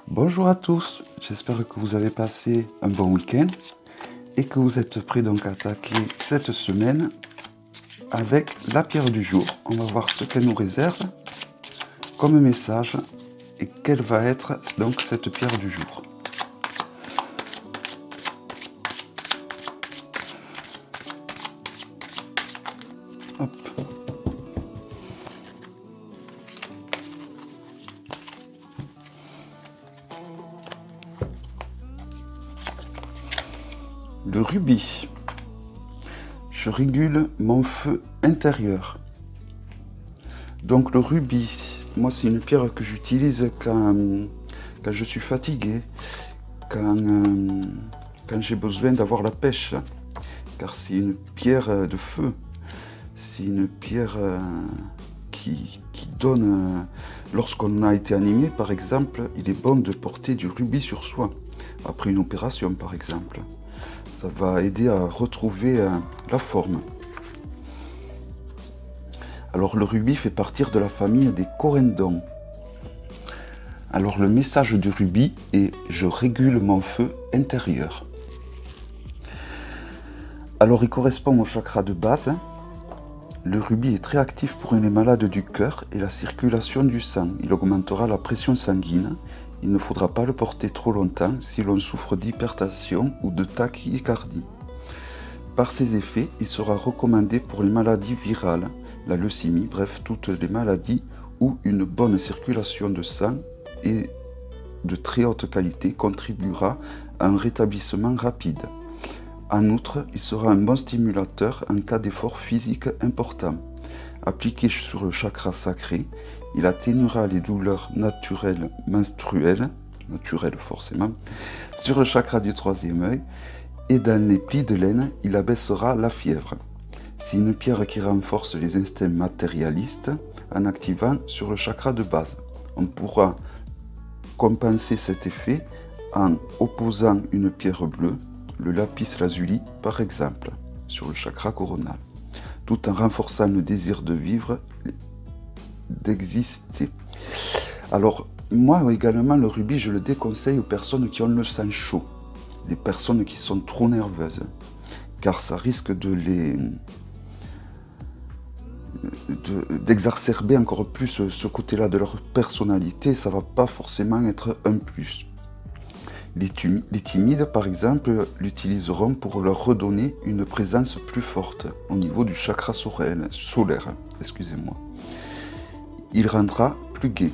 Bonjour à tous, j'espère que vous avez passé un bon week-end et que vous êtes prêts donc à attaquer cette semaine avec la pierre du jour. On va voir ce qu'elle nous réserve comme message et quelle va être donc cette pierre du jour. Hop. Le rubis. Je régule mon feu intérieur. Donc le rubis, moi c'est une pierre que j'utilise quand je suis fatigué, quand j'ai besoin d'avoir la pêche, car c'est une pierre de feu. C'est une pierre qui donne, lorsqu'on a été animé par exemple, il est bon de porter du rubis sur soi, après une opération par exemple. Ça va aider à retrouver la forme. Alors le rubis fait partie de la famille des corindons. Alors le message du rubis est « Je régule mon feu intérieur ». Alors il correspond au chakra de base. Le rubis est très actif pour les malades du cœur et la circulation du sang. Il augmentera la pression sanguine. Il ne faudra pas le porter trop longtemps si l'on souffre d'hypertension ou de tachycardie. Par ses effets, il sera recommandé pour les maladies virales, la leucémie, bref, toutes les maladies où une bonne circulation de sang et de très haute qualité contribuera à un rétablissement rapide. En outre, il sera un bon stimulateur en cas d'effort physique important. Appliqué sur le chakra sacré, il atténuera les douleurs naturelles menstruelles, naturelles forcément, sur le chakra du troisième œil, et dans les plis de laine, il abaissera la fièvre. C'est une pierre qui renforce les instincts matérialistes en activant sur le chakra de base. On pourra compenser cet effet en opposant une pierre bleue, le lapis lazuli par exemple, sur le chakra coronal, tout en renforçant le désir de vivre, d'exister. Alors, moi également, le rubis, je le déconseille aux personnes qui ont le sang chaud, les personnes qui sont trop nerveuses, car ça risque d'exacerber encore plus ce côté-là de leur personnalité. Ça va pas forcément être un plus. Les timides, par exemple, l'utiliseront pour leur redonner une présence plus forte au niveau du chakra solaire. Excusez-moi. Il rendra plus gai,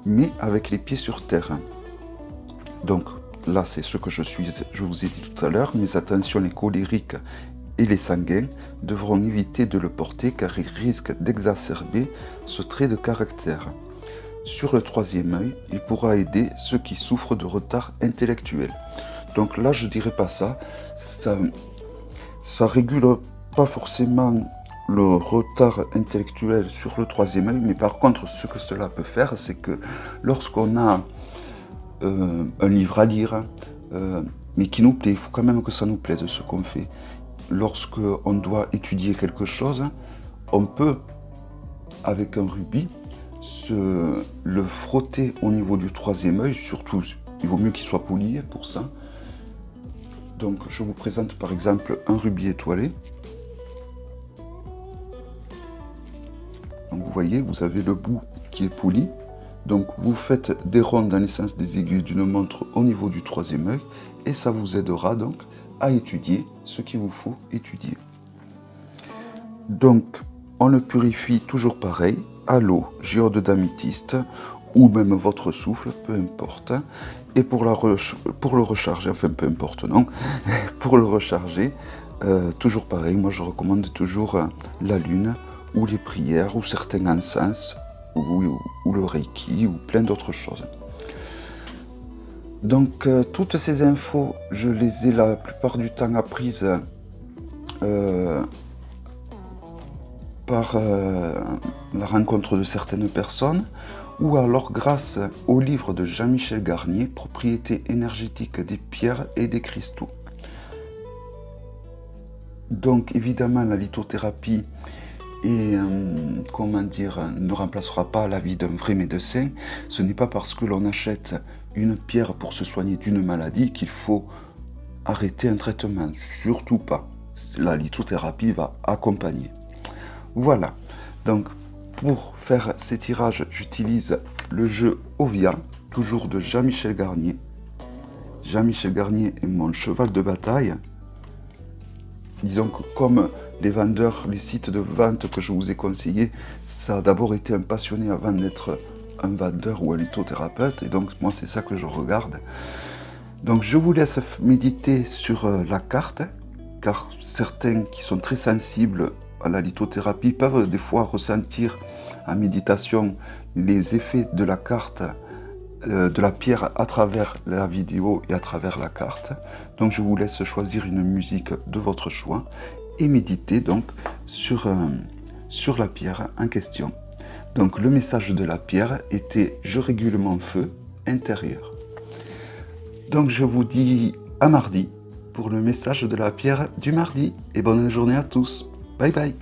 mais avec les pieds sur terre. Donc là, c'est ce que je vous ai dit tout à l'heure. Mais attention, les colériques et les sanguins devront éviter de le porter car ils risquent d'exacerber ce trait de caractère. Sur le troisième œil, il pourra aider ceux qui souffrent de retard intellectuel. Donc là, je dirais pas ça. Ça régule pas forcément le retard intellectuel sur le troisième œil, mais par contre, ce que cela peut faire, c'est que lorsqu'on a un livre à lire, mais qui nous plaît, il faut quand même que ça nous plaise ce qu'on fait. Lorsqu'on doit étudier quelque chose, on peut, avec un rubis, le frotter au niveau du troisième œil, surtout il vaut mieux qu'il soit poli pour ça. Donc je vous présente par exemple un rubis étoilé. Donc vous voyez, vous avez le bout qui est poli. Donc vous faites des ronds dans les sens des aiguilles d'une montre au niveau du troisième œil et ça vous aidera donc à étudier ce qu'il vous faut étudier. Donc on le purifie toujours pareil, à l'eau, géode d'améthyste ou même votre souffle, peu importe. Et pour le recharger, enfin peu importe non, pour le recharger, toujours pareil, moi je recommande toujours la lune ou les prières ou certains encens ou le reiki ou plein d'autres choses. Donc toutes ces infos, je les ai la plupart du temps apprises par la rencontre de certaines personnes ou alors grâce au livre de Jean-Michel Garnier, Propriétés énergétiques des pierres et des cristaux. Donc évidemment la lithothérapie et comment dire, ne remplacera pas l'avis d'un vrai médecin. Ce n'est pas parce que l'on achète une pierre pour se soigner d'une maladie qu'il faut arrêter un traitement. Surtout pas. La lithothérapie va accompagner. Voilà. Donc, pour faire ces tirages, j'utilise le jeu Ovia, toujours de Jean-Michel Garnier. Jean-Michel Garnier est mon cheval de bataille. Disons que comme les vendeurs, les sites de vente que je vous ai conseillés, ça a d'abord été un passionné avant d'être un vendeur ou un lithothérapeute. Et donc, moi, c'est ça que je regarde. Donc, je vous laisse méditer sur la carte, car certains qui sont très sensibles à la lithothérapie peuvent des fois ressentir en méditation les effets de la carte, de la pierre à travers la vidéo et à travers la carte. Donc je vous laisse choisir une musique de votre choix et méditer donc sur la pierre en question. Donc le message de la pierre était « Je régule mon feu intérieur ». Donc je vous dis à mardi pour le message de la pierre du mardi et bonne journée à tous. Bye bye.